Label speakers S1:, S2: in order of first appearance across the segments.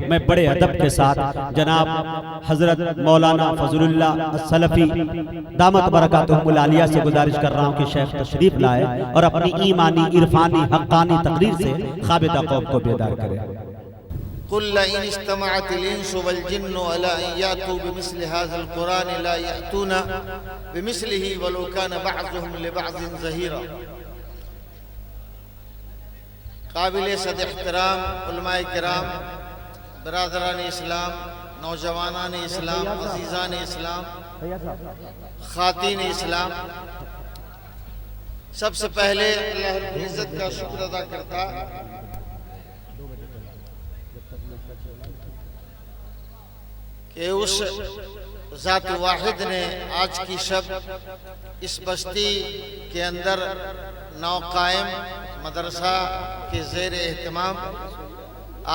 S1: میں بڑے ادب کے ساتھ جناب حضرت مولانا فضل اللہ السلفی دامت برکاتہم العالیہ سے گزارش کر رہا ہوں کہ شیخ تشریف لائے اور اپنی ایمانی عرفانی حقانی تقریر سے خابدہ قوم کو بیدار کرے۔
S2: قل لئن اجتمعت الانس والجن على ان ياتوا بمثل هذا القران لا ياتون بمثله ولو كان بعضهم لبعض ظهيرا۔ قابل صد احترام علماء کرام، برادران اسلام، نوجوانان اسلام، عزیزان اسلام، خواتین اسلام، سب سے پہلے اللہ رب العزت کا شکر ادا کرتا کہ اس ذات واحد نے آج کی شب اس بستی کے اندر نو قائم مدرسہ کے زیر اہتمام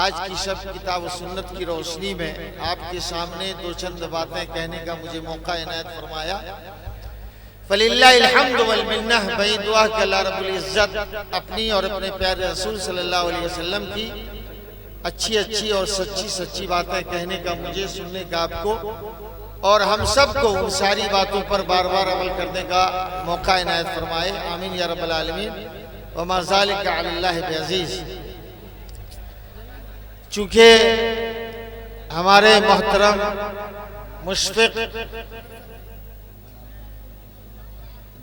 S2: آج کی شب کتاب و سنت کی روشنی میں آپ کے سامنے دو چند باتیں کہنے کا مجھے موقع عنایت فرمایا۔ فَلِلَّهِ الْحَمْدُ وَالْمِنَّةُ بھئی دعا کہ اللہ رب العزت اپنی اور اپنے پیارے رسول صلی اللہ علیہ وسلم کی اچھی اور سچی باتیں کہنے کا مجھے، سننے کا آپ کو، اور ہم سب کو ان ساری باتوں پر بار بار عمل کرنے کا موقع عنایت فرمائے، آمین یا رب العالمین۔ وَمَا ذَلِكَ عَلَى اللَّهِ بِعَزِيزٍ۔ چونکہ ہمارے محترم مشفق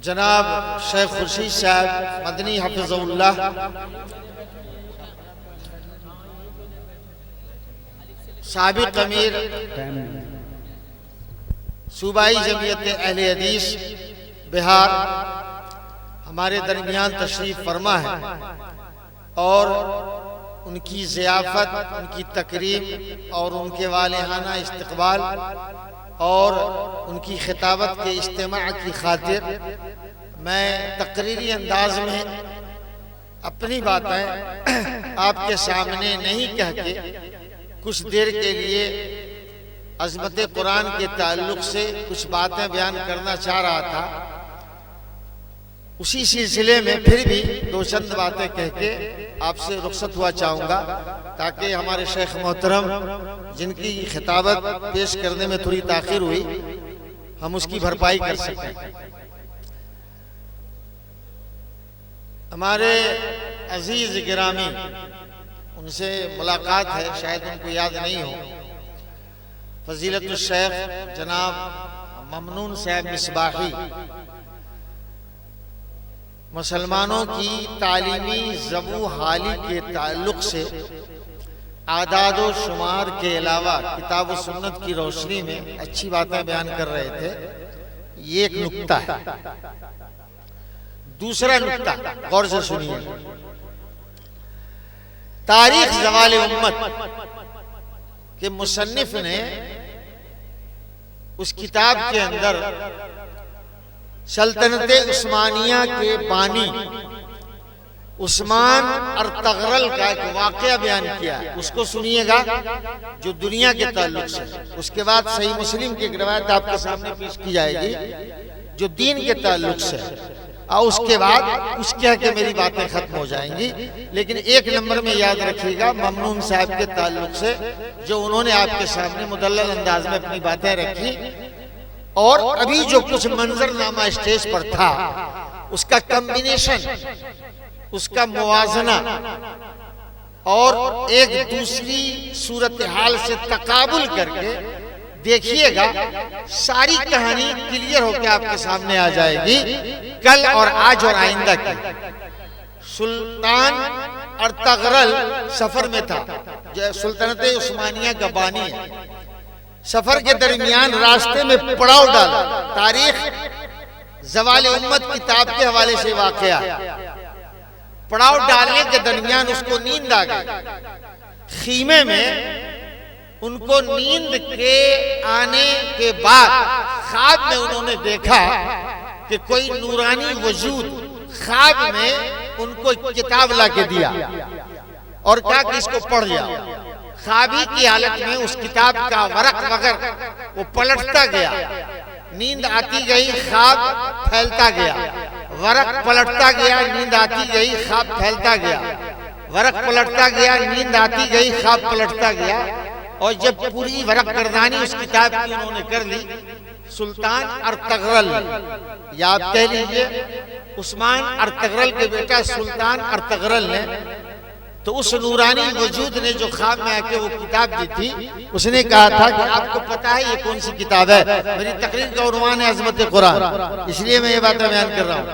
S2: جناب شیخ خورشید صاحب مدنی حفظ اللہ سابق امیر صوبائی جمعیت اہل حدیث بہار ہمارے درمیان تشریف فرما ہے، اور ان کی ضیافت، ان کی تکریم اور ان کے والہانہ استقبال اور ان کی خطابت کے اجتماع کی خاطر میں تقریری انداز میں اپنی باتیں آپ کے سامنے نہیں کہہ کے کچھ دیر کے لیے عظمت قرآن کے تعلق سے کچھ باتیں بیان کرنا چاہ رہا تھا۔ اسی سلسلے میں پھر بھی دو چند باتیں کہہ کے آپ سے رخصت ہوا چاہوں گا، تاکہ ہمارے شیخ محترم جن کی خطابت پیش کرنے میں تھوڑی تاخیر ہوئی ہم اس کی بھرپائی کر سکیں۔ ہمارے عزیز گرامی، ان سے ملاقات ہے، شاید ان کو یاد نہیں ہو، فضیلت الشیخ جناب ممنون صاحب مصباحی مسلمانوں کی تعلیمی ضبط و حالی کے تعلق سے اعداد و شمار کے علاوہ کتاب و سنت کی روشنی میں اچھی باتیں بیان کر رہے تھے۔ یہ ایک نکتہ ہے۔ دوسرا نکتہ غور سے سنیے، تاریخ زوال امت کے مصنف نے اس کتاب کے اندر سلطنت عثمانیہ کے بانی عثمان ارطغرل کا ایک واقعہ بیان کیا ہے، اس کو سنیے گا جو دنیا کے تعلق سے۔ اس کے بعد صحیح مسلم کی ایک روایت آپ کے سامنے پیش کی جائے گی جو دین کے تعلق سے، اور اس کے بعد کچھ کہہ کے میری باتیں ختم ہو جائیں گی، لیکن ایک نمبر میں یاد رکھیے گا ممنون صاحب کے تعلق سے جو انہوں نے آپ کے سامنے مدلل انداز میں اپنی باتیں رکھی، اور ابھی جو کچھ منظرنامہ اسٹیج پر تھا اس کا کمبینیشن، اس کا موازنہ اور ایک دوسری صورتحال سے تقابل کر کے دیکھیے گا، ساری کہانی کلیئر ہو کے آپ کے سامنے آ جائے گی کل اور آج اور آئندہ کی۔ سلطان ارطغرل سفر میں تھا، جو سلطنت عثمانیہ کا بانی ہے، سفر کے درمیان راستے میں پڑاؤ ڈالا۔ تاریخ زوال امت کتاب کے حوالے سے واقعہ، پڑاؤ ڈالنے کے درمیان اس کو نیند آ گئی۔ خیمے میں ان کو نیند کے آنے کے بعد خواب میں انہوں نے دیکھا کہ کوئی نورانی وجود خواب میں ان کو کتاب لا کے دیا اور کہا کہ اس کو پڑھ جاؤ۔ خوابی کی حالت میں اس کتاب کا ورق وغیرہ وہ پلٹتا گیا، نیند آتی گئی، خواب پھیلتا گیا، ورق پلٹتا گیا، نیند آتی گئی، خواب پھیلتا گیا، ورق پلٹتا گیا، نیند آتی گئی، خواب پلٹتا گیا، اور جب پوری ورق گردانی اس کتاب کی انہوں نے کر لی، سلطان ارطغرل، یا آپ کہہ لیجئے عثمان ارطغرل کے بیٹا سلطان ارطغرل نے، تو اس نورانی وجود نے جو خواب میں آ کے وہ کتاب دی تھی، اس نے کہا تھا کہ آپ کو پتا ہے یہ کون سی کتاب ہے؟ میری تقریر کا عنوان ہے عظمت قرآن، اس لیے میں یہ بات بیان کر رہا ہوں،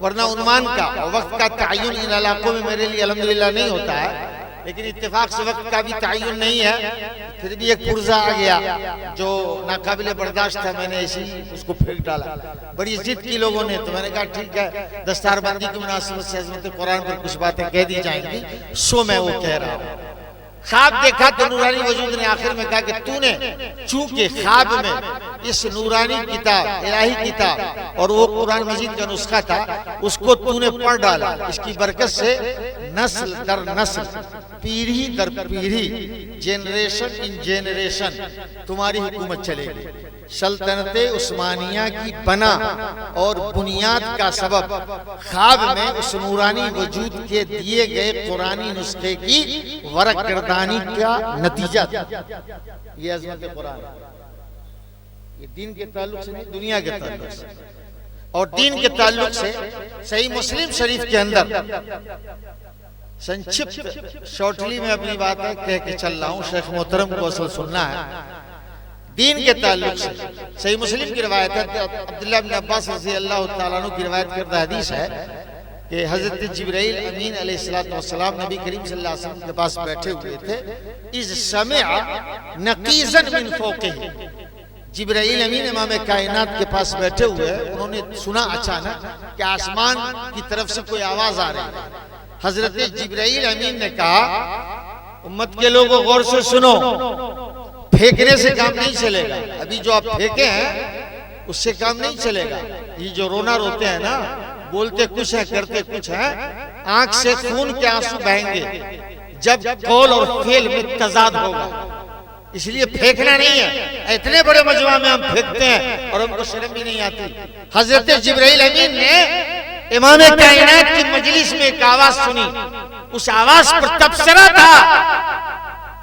S2: ورنہ عنوان کا اور وقت کا تعین ان علاقوں میں میرے لیے الحمدللہ نہیں ہوتا ہے، لیکن اتفاق سے وقت کا بھی تعین نہیں ہے، پھر بھی ایک پرزہ آ گیا جو ناقابل برداشت تھا، میں نے اسی اس کو پھینک ڈالا، بڑی ضد کی لوگوں نے، تو میں نے کہا ٹھیک ہے دستار بندی کی مناسبت سے عظمت قرآن پر کچھ باتیں کہہ دی جائیں گی، سو میں وہ کہہ رہا ہوں۔ خواب دیکھا تو نورانی وجود نے آخر میں کہا کہ تو نے چونکہ خواب میں اس نورانی کتاب، الہی کتاب، اور وہ قرآن مجید کا نسخہ تھا، اس کو تو نے پڑھ ڈالا، اس کی برکت سے نسل در نسل، پیڑھی در پیڑھی، جنریشن ان جنریشن تمہاری حکومت چلے گی۔ سلطنت عثمانیہ کی بنا اور بنیاد کا سبب خواب میں اس نورانی وجود کے دیے گئے قرآنی نسخے کی ورق گردانی کا نتیجہ تھا۔ یہ عظمت قرآن ہے، یہ دین کے تعلق سے نہیں، دنیا کے تعلق سے، اور دین کے تعلق سے صحیح مسلم شریف کے اندر سنچپت شارٹلی میں اپنی باتیں کہہ کے چل رہا ہوں، شیخ محترم کو اصل سننا ہے۔ دین کے تعلق سے صحیح مسلم کی روایت ہے، عبداللہ بن عباس رضی اللہ تعالیٰ عنہ کی روایت کردہ حدیث ہے کہ حضرت جبرائیل امین علیہ السلام نبی کریم صلی اللہ علیہ وسلم کے پاس بیٹھے ہوئے تھے، اذ سمع نقیزا من فوقہ، جبرائیل امین امام کائنات کے پاس بیٹھے ہوئے، انہوں نے سنا اچانک کہ آسمان کی طرف سے کوئی آواز آ رہی ہے۔ حضرت جبرائیل امین نے کہا امت کے لوگوں غور سے سنو، پھینکنے سے کام نہیں چلے گا، ابھی جو آپ پھینکے ہیں اس سے کام نہیں چلے گا، یہ جو رونا روتے ہیں نا، بولتے کچھ ہیں کرتے کچھ ہیں، آنکھ سے خون کے آنسو بہیں گے جب قول اور فعل میں تضاد ہوگا، اس لیے پھینکنا نہیں ہے۔ اتنے بڑے مجمع میں ہم پھینکتے ہیں اور ہم کو شرم بھی نہیں آتی۔ حضرت جبرائیل امین نے امام کائنات کی مجلس میں ایک آواز سنی، اس آواز پر تبصرہ تھا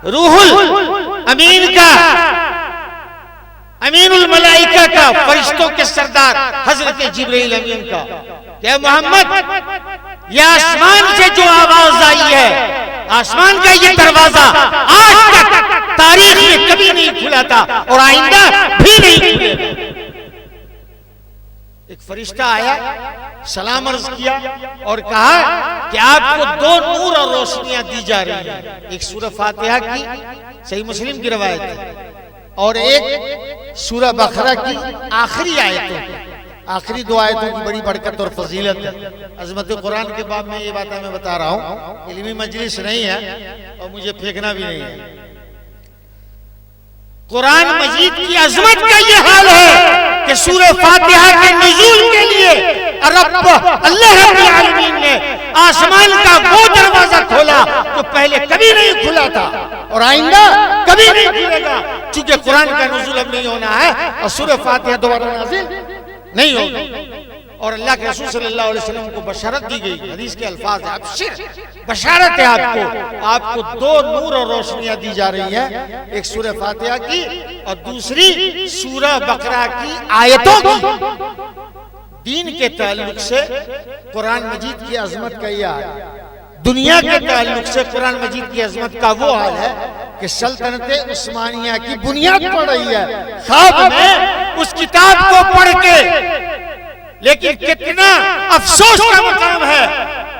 S2: روح الامین کا، امین الملائکہ کا، فرشتوں کے سردار حضرت جبرائیل امین کا، کہ محمد یہ آسمان سے جو آواز آئی ہے، آسمان کا یہ دروازہ آج تک تاریخ میں کبھی نہیں کھلا تھا اور آئندہ بھی نہیں کھلے گا۔ ایک فرشتہ آیا، سلام عرض کیا اور کہا کہ آپ کو دو نور اور روشنیاں دی جا رہی ہیں، ایک سورہ فاتحہ کی صحیح مسلم کی روایت ہے اور ایک سورہ بقرہ کی آخری آیتوں کی، آخری دو آیتوں کی بڑی برکت اور فضیلت ہے۔ عظمت قرآن کے باب میں یہ باتیں میں بتا رہا ہوں، علمی مجلس نہیں ہے اور مجھے پھینکنا بھی نہیں ہے۔ قرآن مجید کی عظمت کا یہ حال ہے کہ سورہ فاتحہ کے نزول کے لیے اللہ رب العالمین نے آسمان کا وہ دروازہ کھولا جو پہلے کبھی نہیں کھلا تھا اور آئندہ کبھی نہیں کھلے گا، چونکہ قرآن کا نزول اب نہیں ہونا ہے اور سورہ فاتحہ دوبارہ نازل نہیں ہوگی۔ اور اللہ کے رسول صلی اللہ علیہ وسلم کو بشارت دی گئی، حدیث کے الفاظ ہیں، ابشر، بشارت ہے آپ کو دو نور اور روشنیاں دی جا رہی ہیں، ایک سورہ فاتحہ کی اور دوسری سورہ بقرہ کی آیتوں کی۔ دین کے تعلق سے قرآن مجید کی عظمت کا یہ حال ہے، دنیا کے تعلق سے قرآن مجید کی عظمت کا وہ حال ہے کہ سلطنت عثمانیہ کی بنیاد پڑ رہی ہے خواب میں اس کتاب کو پڑھ کے۔ لیکن کتنا افسوس کا مقام ہے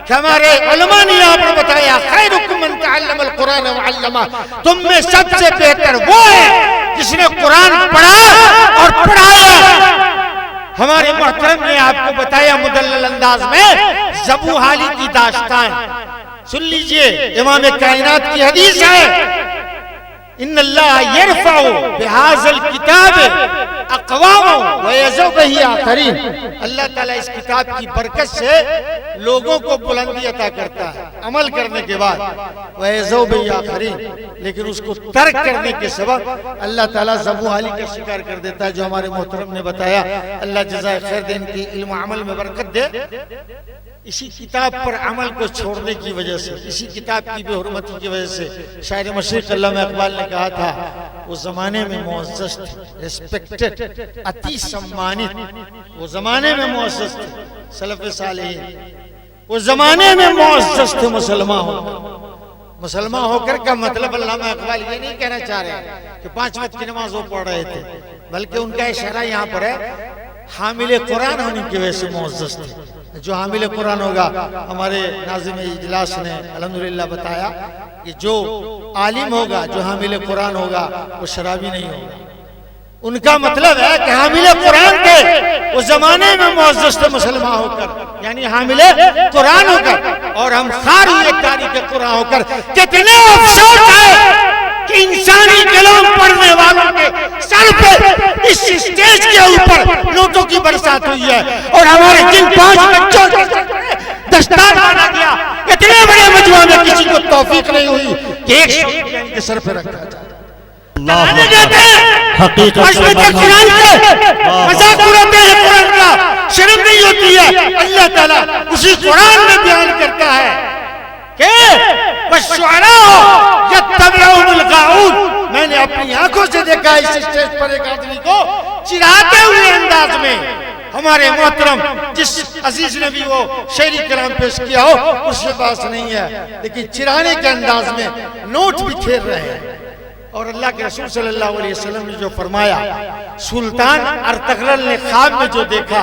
S2: کہ ہمارے علماء نے یہاں پر بتایا خیرکم من تعلم القرآن وعلمہ، تم میں سب سے بہتر وہ ہے جس نے قرآن پڑھا اور پڑھایا۔ ہمارے محترم نے آپ کو بتایا مدلل انداز میں زبو حالی کی داستان، سن لیجئے، امام کائنات کی حدیث ہے، ان اللہ یرفع بهذا الكتاب اقوام ویذو به آخرین، اللہ تعالیٰ اس کتاب کی برکت سے لوگوں کو بلندی عطا کرتا ہے عمل کرنے کے بعد، ویذو به آخرین، لیکن اس کو ترک کرنے کے سبب اللہ تعالیٰ زبو حالی کا شکار کر دیتا ہے، جو ہمارے محترم نے بتایا۔ اللہ جزائے خیر دے، ان کی علم و عمل میں برکت دے۔ اسی کتاب پر عمل کو چھوڑنے کی وجہ سے، اسی کتاب کی بے حرمتی کی وجہ سے شاعر مشرق علامہ اقبال نے کہا تھا وہ زمانے میں معزز تھے، ریسپیکٹڈ، اتی سمانت، وہ زمانے میں معزز تھے سلف صالحین، وہ زمانے میں معزز تھے مسلمان ہو کر۔ مسلمان ہو کر کا مطلب علامہ اقبال یہ نہیں کہنا چاہ رہے ہیں کہ 5 وقت کی نماز وہ پڑھ رہے تھے، بلکہ ان کا اشارہ یہاں پر ہے حامل قرآن ہونے کی وجہ سے معزز تھے۔ جو حامل قرآن ہوگا، ہمارے ناظم اجلاس نے الحمدللہ بتایا کہ جو عالم ہوگا، جو حامل قرآن ہوگا، وہ شرابی نہیں ہوگا۔ ان کا مطلب ہے کہ حامل قرآن کے وہ زمانے میں معزز تھے مسلمان ہو کر، یعنی حامل قرآن ہو کر، اور ہم خار ہوئے تاریخ قرآن ہو کر کتنے افسوس ہے کہ انسانی کلام پڑھنے والوں کے سر پہ اس اسٹیج کے اوپر نوٹوں کی برسات ہوئی ہے، اور ہمارے جن 5 بچوں کے دستار مانا گیا، اتنے بڑے مجموعہ میں کسی کو توفیق نہیں ہوئی کہ ایک شعور ان کے سر پہ رکھا جائے۔ ترانے دیتے ہیں عظمت قرآن کے، مذاق اڑاتے ہیں قرآن کا، شرم نہیں ہوتی ہے۔ اللہ تعالیٰ اسی قرآن میں بیان کرتا ہے کہ وَالشُّعَرَاءُ يَتَّبِعُهُمُ الْغَاوُونَ، میں نے اپنی آنکھوں سے دیکھا اس اسٹیج پر ایک آدمی کو چراتے ہوئے انداز میں، ہمارے محترم جس عزیز نے بھی وہ شعری کلام پیش کیا ہو اس سے بات نہیں ہے، لیکن چرانے کے انداز میں نوٹ بھی کھیر رہے ہیں۔ اور اللہ کے رسول صلی اللہ علیہ وسلم نے جو فرمایا، سلطان ارطغرل نے خواب میں جو دیکھا،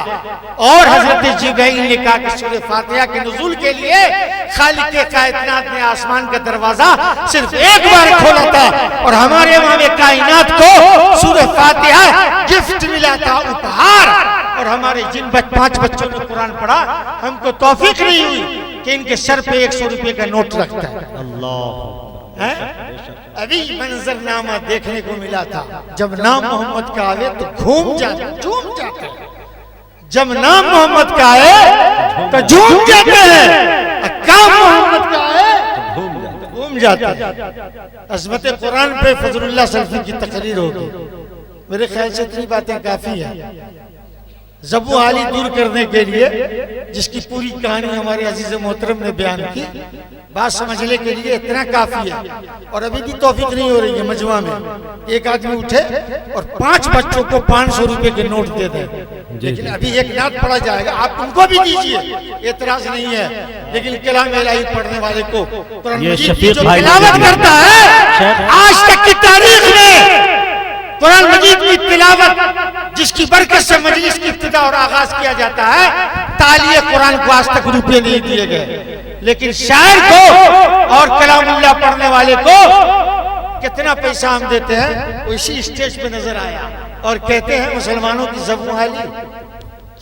S2: اور حضرت جبرائیل نے کہا کہ سورہ فاتحہ کے نزول کے لیے خالق کائنات نے آسمان کا دروازہ صرف ایک بار کھولا تھا، اور ہمارے امام کائنات کو سورہ فاتحہ گفٹ ملا تھا، اپہار۔ اور ہمارے جن 5 بچوں نے قرآن پڑھا، ہم کو توفیق نہیں ہوئی کہ ان کے سر پہ 100 روپے کا نوٹ رکھتا ہے۔
S1: اللہ
S2: ابھی منظر نامہ دیکھنے کو ملا تھا، جب نام محمد کا آئے تو جھوم جاتے، جب نام محمد کا آئے تو جھوم جاتے ہیں، کام محمد کا آئے گھوم جاتے ہیں۔ عظمت قرآن پہ فضل اللہ سلفی کی تقریر ہوگی، میرے خیال سے اتنی باتیں کافی ہیں۔ زبو حالی دور کرنے کے لیے، جس کی پوری کہانی ہمارے عزیز محترم نے بیان کی، بات سمجھنے کے لیے اتنا کافی ہے۔ اور ابھی بھی توفیق نہیں ہو رہی ہے مجمع میں ایک آدمی اٹھے اور 5 بچوں کو 500 روپے کے نوٹ دے دیں، لیکن ابھی ایک نعت پڑھا جائے گا، آپ ان کو بھی دیجئے، اعتراض نہیں ہے، لیکن کلام الہی پڑھنے والے کو قرآن مجید کی جو تلاوت کرتا ہے، آج تک کی تاریخ میں قرآن مجید کی تلاوت جس کی برکت سے مجلس کی ابتدا اور آغاز کیا جاتا ہے، تالیہ قرآن کو آج تک روپے نہیں دیے گئے، لیکن شاعر کو اور کلام اللہ پڑھنے والے کو کتنا پیسہ ہم دیتے ہیں، وہ اسی اسٹیج پہ نظر آیا، اور کہتے ہیں مسلمانوں کی زبوں حالی۔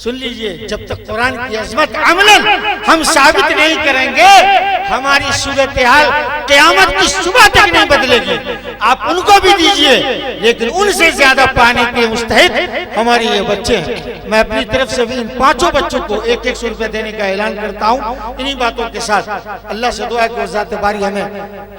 S2: سن لیجئے، جب تک قرآن کی عظمت عملاً ہم ثابت نہیں کریں گے، ہماری صورتحال قیامت کی صبح تک نہیں بدلے گی۔ آپ ان کو بھی دیجئے، لیکن ان سے زیادہ پانے کے مستحق ہماری یہ بچے ہیں۔ میں اپنی طرف سے بھی ان 5 بچوں کو 100 روپے دینے کا اعلان کرتا ہوں۔ انہی باتوں کے ساتھ اللہ سے دعا ہے کہ ذات باری ہمیں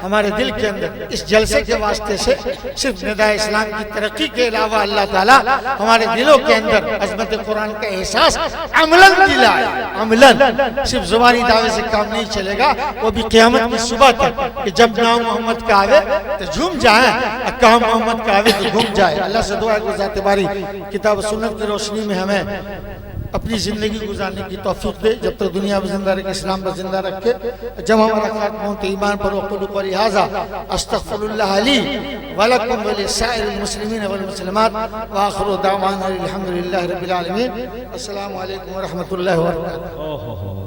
S2: ہمارے دل کے اندر اس جلسے کے واسطے سے صرف ندائے اسلام کی ترقی کے علاوہ اللہ تعالیٰ ہمارے دلوں کے اندر عظمت قرآن کا احساس عملاً دلائے، عملاً، صرف زبانی دعوے سے کام نہیں چلے گا، وہ بھی قیامت کی صبح تک کہ جب نام محمد کا آوے تو جھوم جائیں، کام محمد کا آوے تو گھوم جائے۔ اللہ سے دعا ہے کہ ذات باری کتاب و سنت کی روشنی میں ہمیں اپنی زندگی گزارنے کی توفیق دے، جب تک دنیا میں زندہ رکھے، اسلام پر زندہ رکھے، جب ہمارا خاتمہ ہو تو ایمان پر وقلو پر لہذا استغفر اللہ لی ولکم ولسائر المسلمین والمسلمات وآخر دعوانا الحمدللہ رب العالمین۔ السلام علیکم ورحمۃ اللہ وبرکاتہ۔